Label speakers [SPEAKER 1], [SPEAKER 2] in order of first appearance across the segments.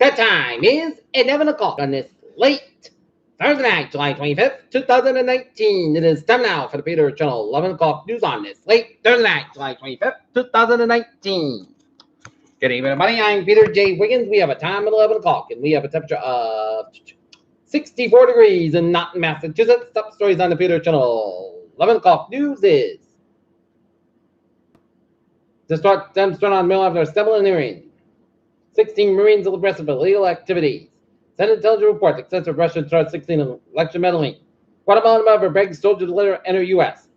[SPEAKER 1] The time is 11 o'clock on this late Thursday night, July 25th, 2019. It is time now for the Peter Channel 11 o'clock news on this late Thursday night, July 25th, 2019. Good evening, everybody. I'm Peter J. Wiggins. We have a time at 11 o'clock, and we have a temperature of 64 degrees in Naughton, Massachusetts. Top stories on the Peter Channel 11 o'clock news is to start on mail after civil engineering. 16 Marines arrested for illegal activities. Senate intelligence report excessive Russian charge 16 election meddling. Guatemalan member begs soldier to let her enter U.S.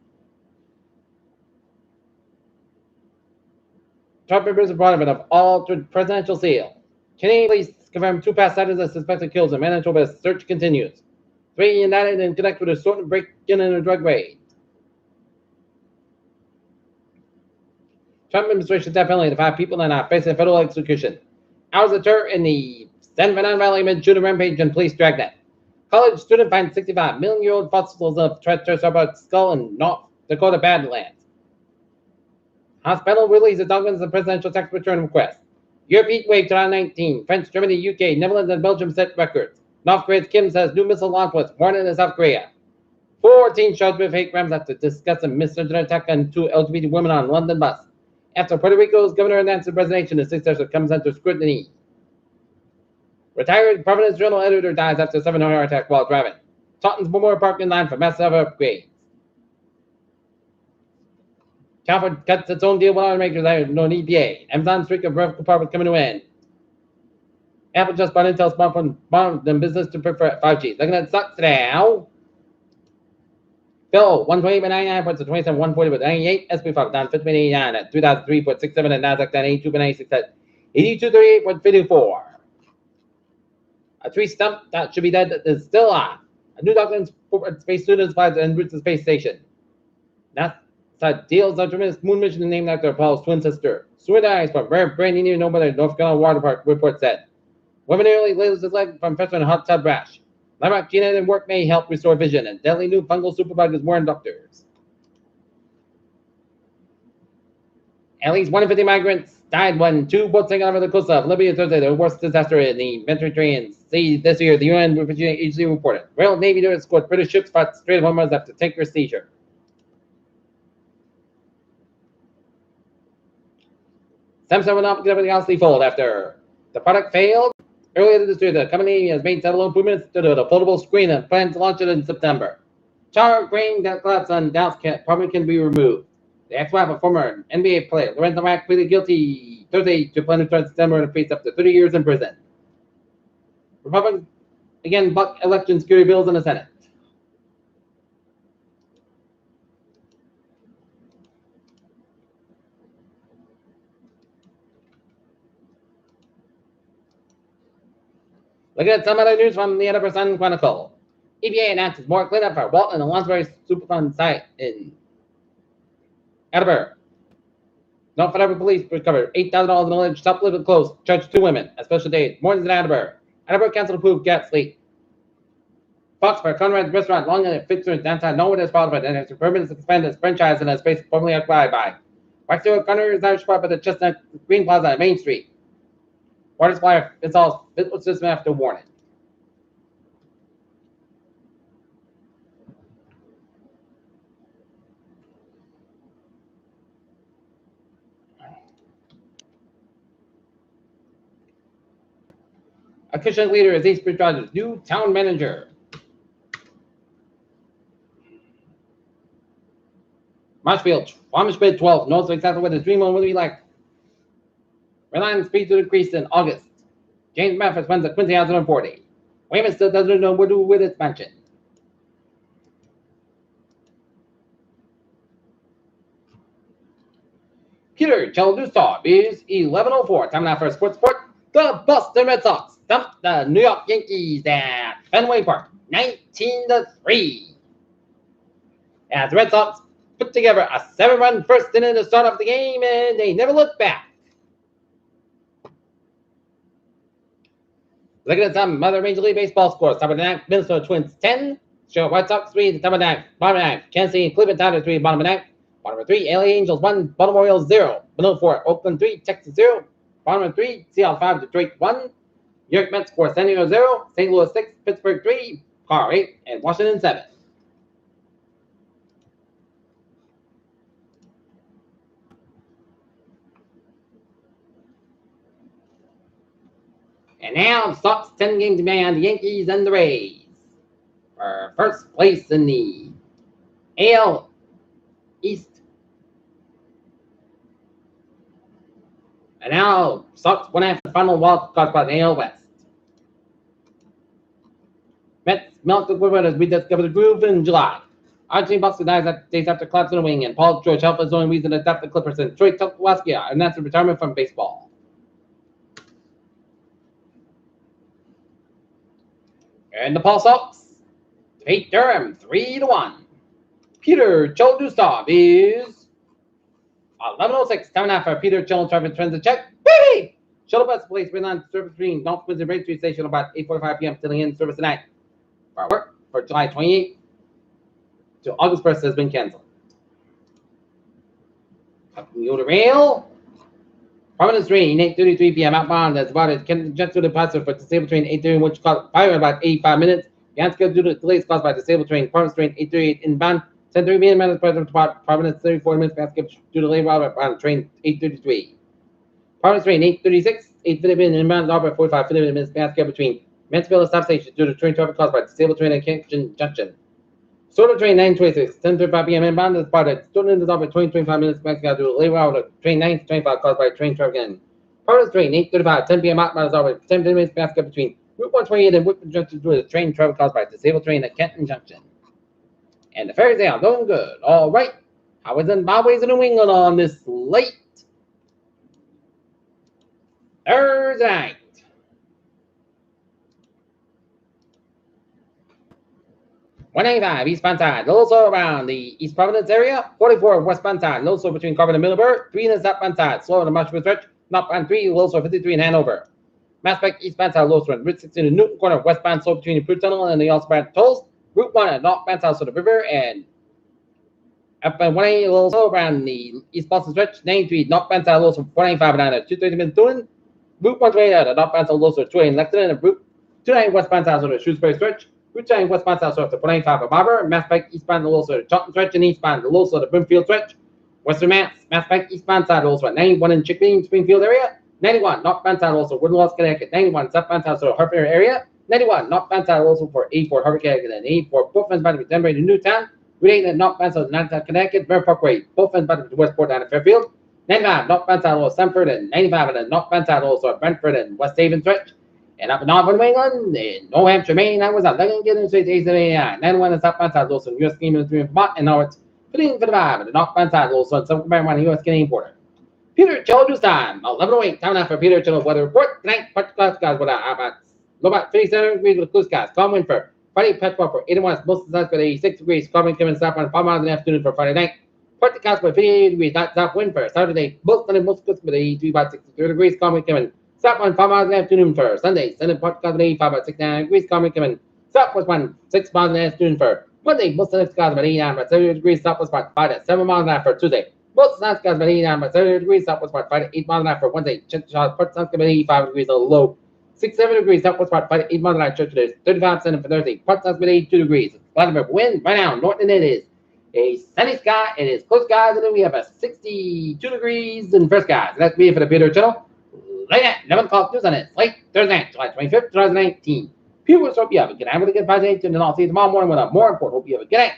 [SPEAKER 1] Trump members abroad of altered presidential seal. Canadian police confirmed 2 past sightings of suspected kills in Manitoba. Search continues. 3 indicted and connected with a sort of break-in and a drug raid. Trump administration death penalty to 5 people that are facing federal execution. Hours of terror in the San Fernando Valley mid-shooter rampage and police dragnet. College student finds 65 million-year-old fossils of Triceratops skull in North Dakota Badlands. Hospital releases documents of presidential tax return request. Europe heat wave 2019. France, Germany, UK, Netherlands, and Belgium set records. North Korea's Kim says new missile launch was warning in South Korea. 14 charged with hate crimes after discussing misgender attack on 2 LGBT women on London bus. After Puerto Rico's governor announced his resignation, the successor comes under scrutiny. Retired Providence Journal editor dies after a 7-hour attack while driving. Taunton's Memorial Park in line for massive upgrades. California cuts its own deal with automakers that have no EPA. Amazon's streak of vertical profits coming to end. Apple just bought Intel smartphone in business to prefer 5G. Looking at stocks now. Bill 128 by 99 points to 27 140 with 98. SP 5 down 15.89 at 3003.67 and Nasdaq down 82 by 96 at 8238.54. A tree stump that should be dead is still on. A new document space students flies en route to the space station. NASA deals a tremendous moon mission named after Apollo's twin sister. Sword eyes from rare brain near nobody North Carolina Water Park report said. Women nearly loses his leg from pressure and hot tub rash. Lilac gene and work may help restore vision, and deadly new fungal superbugs warn doctors. At least 150 migrants died when 2 boats sank over the coast of Libya Thursday, the worst disaster in the Mediterranean Sea this year, the UN Refugee Agency reported. Royal Navy escorted British ships fought Strait of Hormuz after tanker seizure. Samsung will not get everything else fold after the product failed. Earlier this year, the company has made several improvements to the foldable screen and plans to launch it in September. Char grain glass on Dallas probably can be removed. The ex-wife of former NBA player Lorenzo Mack pleaded guilty Thursday to plan to start December and face up to 30 years in prison. Republicans again buck election security bills in the Senate. Looking at some other news from the Edinburgh Sun Chronicle. EPA announces more cleanup for Walton and Lonsbury Superfund site in Edinburgh. North Edinburgh police recovered $8,000 in alleged shoplifted clothes, charged 2 women. A special day, mornings in Edinburgh. Edinburgh Council approved gas leak. Fox for Conrad's restaurant, long and fixtures downtown Norwood has qualified and has permits expand its franchise in a space formerly occupied by Waxfield Conner is Irish spot by the Chestnut Green Plaza on Main Street. Water supply installs filter system after warning. A Christian leader is East Bridgewater's new town manager. Marshfield, Amish bid 12, knows exactly what his dream home will be like. Reliance speed to decrease in August. James Mathis wins at Quincy 2040. Weymouth still doesn't know what to do with its mansion. Peter Childers Talk is 11:04. Time now for Sports Report. The Boston Red Sox stumped the New York Yankees at Fenway Park 19-3. As the Red Sox put together a 7-run first inning to start off the game, and they never looked back. Looking at some other Major League Baseball scores. Top of the ninth, Minnesota Twins 10. Chicago White Sox 3. The top of the ninth, bottom of the ninth. Kansas City and Cleveland Tigers 3. Bottom of the ninth. Bottom of 3, LA Angels 1. Baltimore Orioles 0. Below 4, Oakland 3. Texas 0. Bottom of 3, Seattle 5. Detroit 1. New York Mets score San Diego 0, St. Louis 6, Pittsburgh 3, Car 8, and Washington 7. And now the Sox 10 games behind the Yankees and the Rays for first place in the AL East. And now Sox 1 the final wild card spot in the AL West. Mets milk the equipment as we discovered the groove in July. Archie Buxton dies days after collapsing a wing, and Paul George helped his only reason to adopt the Clippers, and Troy Tulowitzki announced his retirement from baseball. And the Paul Sox defeat Durham 3-1. Peter Choldustov is 11:06. Time now for Peter Choldustov turns the check. Baby! Shuttle bus place been on service between North Windsor Railway Station about 8:45 p.m. till the end service tonight. Our work for July 28th to August 1st has been canceled. Up the Yoda Rail. Providence train, 8:33 p.m. outbound. That's about it. Just to the departure for disabled train 8:30, which caused fire in about 85 minutes. The answer due to delays caused by disabled train. Providence train 8:38 inbound. 10:30 p.m. minutes present to Providence 34 minutes past skip due to labor on train 8:33. Providence train 8:36, 8:50 inbound. Albert 45 minutes past skip between Mansfield and Stop Station due to train traffic caused by disabled train at Kingston Junction. Soda train 9:26, 10:35 p.m. inbound is spotted. Student is over 25 minutes back due to labor out of train 9:25 caused by train traffic in. Providence train 8:35, 10 p.m. outbound is over 10 minutes back between Route 128 and Whitman Junction due to train traffic caused by disabled train at Kenton Junction. And the ferries are going good. All right. How is Zimbabwe's in New England on this late Thursday night? $185 eastbound side, little slow around the East Providence area. 44 westbound side, little slow between Carbon and Middleburg. 3 in the southbound side, slow in the Marshall stretch. Northbound 3, little slow 53 in Hanover. Maspec eastbound side, low slow Route 16 in Newton Corner, westbound slow between the Fruit Tunnel and the Allspan Tolls. Route 1 at northbound south of the river, and upbound 180 little slow around the East Boston stretch. 93 northbound side, low slow 495 and 230 minutes doing. Route 128 at the northbound side, low slow 280 in Lexington, and Route 29 westbound south of the Shrewsbury stretch. Route 9 westbound south of the 495 of Barber, Mass Pike eastbound the low side of the Charlton stretch, and eastbound the low side of the Brimfield stretch. Western Mass Pike eastbound side also at 91 in Chickering, Springfield area. 91 northbound side also Woodlawn, Connecticut. 91 southbound south of Hartford area. 91 northbound side also for 84 Harvard, Connecticut, and 84 both ends by the Denver to Newtown. Route 8 northbound south of Newtown, Connecticut. Bear Parkway both ends by the Westport down at Fairfield. 95 northbound side also Stamford, and 95 and the northbound side also at Brentford and West Haven stretch. And up in North New England, in New Hampshire, Maine, that was a Lincoln getting straight to 879. 91 and southbound side also U.S. Canadian in Vermont, and now it's 1555 and the northbound side also in Southern Maryland, U.S. Canadian border. Peter Childress time, 11:08. Time now for Peter Childress weather report. Tonight, particular skies with about 57 degrees with blue skies. Calm wind for Friday, Petrol for 81, most of the sun's for 86 degrees. Calm wind coming south on 5 miles in the afternoon for Friday night. Port the Castle for 58 degrees, not south wind for Saturday. Most sunny, most good for 83, about 63 degrees. Calm wind coming south on 5 miles in the afternoon for Sunday. Sunday, Port Castle 85, about 69 degrees. Calm wind coming southwest 6 miles in the afternoon for Monday. Most sunny skies about 89, about 70 degrees. Southwest about 5 to 7 miles an hour for Tuesday. Most sunny skies about 89, about 70 degrees. Southwest about 5 to 8 miles an hour for Wednesday. Port sun about 85 degrees on the low. 67 degrees, southwest part 5 to 8 miles an hour. Church today, 35 cents for Thursday. Port sun's about 82 degrees. Vladimir wind right now. Norton it is a sunny sky. It is close skies, and then we have a 62 degrees in first skies. That's me for the Peter Channel. Late at 11 o'clock news on it. Late Thursday night, July 25th, 2019. People hope you have a good night with a good presentation, and I'll see you tomorrow morning with a more important. Hope you have a good night.